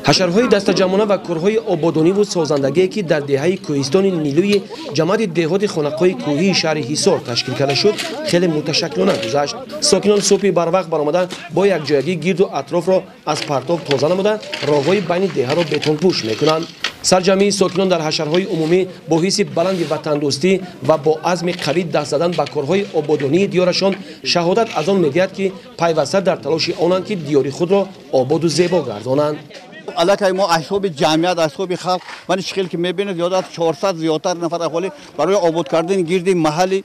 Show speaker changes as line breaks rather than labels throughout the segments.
حشرهای دستجمعانه و کارهای آبادانی و سازندگی که در دهه کوهستان نیلوی جماعت دهات خانقاه کوهی شهر حصار تشکیل کرده شد خیلی متشکلانه گذشت. ساکنان صبح بروقت برآمده با یکجایگی گرد و اطراف را از پرتاب تازه نموده راههای بین دهه را بتون پوش میکنند. سرجمعی ساکنان در حشرهای عمومی با حس بلند وطن دوستی و با عزم قوی دست زدن به کارهای آبادانی دیارشان شهادت از آن می‌دهد که پیوسته در تلاش آنند که دیار خود را آباد و زیبا گردانند.
علاقه ما اصحاب جمعیت اصحاب خلق من شکل که می‌بینید زیادت 400 زیادتر نفر اهالی برای آباد کردن گرد محل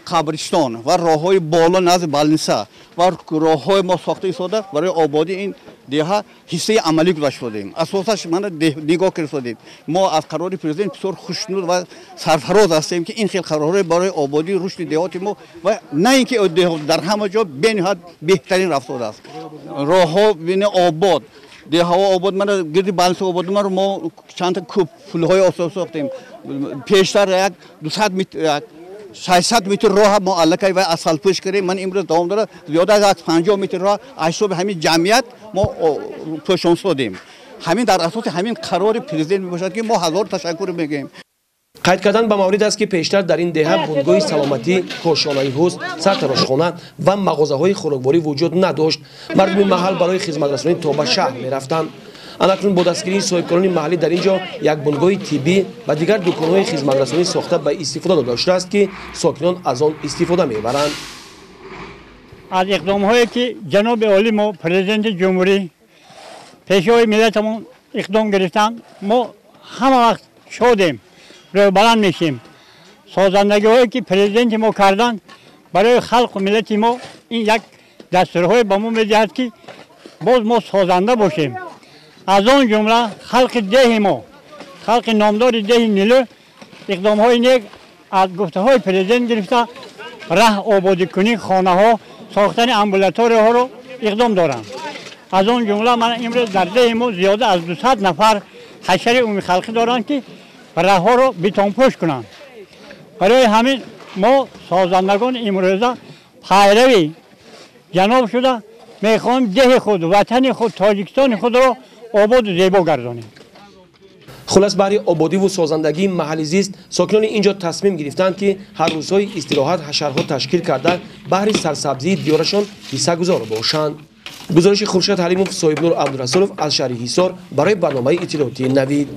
قبرستان و راههای بالا نزد بالنسا و راههای ما ساخته شده برای آبادی این دیها حصه عملی گذاشته شدیم. اساسش من نگاه کردیم ما از قرار پرزیدنت بسیار خوشنود و سرفراز هستیم که این خیلی قراره برای آبادی رشد دهات ما و نه اینکه در همه جا به‌نهایت بهترین رفتار است. راهها بین آباد ده هوا آباد من گردی بالنس آباد ما چند تا کوب پل‌های آسیا ساختیم. پیشتر یک 200 متر 600 متر راه ما علاقه و اسفالت پوش کردیم. من امروز دوام داره زیاد از 50 متر راه اصحاب همین جمعیت ما پوشان شدیم. همین در اساس همین قرار پرزیدنت میباشد که ما هزار تشکر میگیم.
قید کردن به مورد است که پیشتر در این دهه بنگاه سلامتی، کاشانه حوض، سرتراشخانه و مغازه‌های خوراکباری وجود نداشت. مردم محل برای خدمترسانی تا به شهر می‌رفتند. اکنون با دستگیری صاحبکاران محلی در اینجا یک بنگاه طبی و دیگر دکان‌های خدمترسانی ساخته به استفاده داده شده است که ساکنان از آن استفاده می‌برند.
از اقدام‌هایی که جناب عالی ما پرزیدنت جمهوری پیشوای ملتمون اقدام گرفتن ما همه وقت شادیم. روی بلند میشیم. سازندگی هایی که پرزیدنت ما کردن برای خلق و ملت ما این یک دستورهای به ما میدهد که باز ما سازنده باشیم. از آن جمله خلق ده ما خلق نامدار ده نیلو اقدام های نیک از گفته های پرزیدنت گرفته راه آبادی کنی خانه ها ساختن امبولاتوری ها رو اقدام دارند. از آن جمله من امروز در ده ما زیاده از 200 نفر حشره عمومی خلقی دارند که راه ها رو بتون پوش کنند. برای همین ما سازندگان امروزه پیروی جناب شده میخوایم ده خود وطن خود تاجیکستان خود را آباد و زیبا گردانیم.
خلاص برای آبادی و سازندگی محلی زیست ساکنان اینجا تصمیم گرفتند که هر روزهای استراحت حشرها تشکیل کرده بهر سرسبزی دیارشان حصه گذار باشند. گزارش خورشید حلیموف، صاحب نور عبدالرسولов از شهر حصار برای برنامه اطلاعاتی نوید.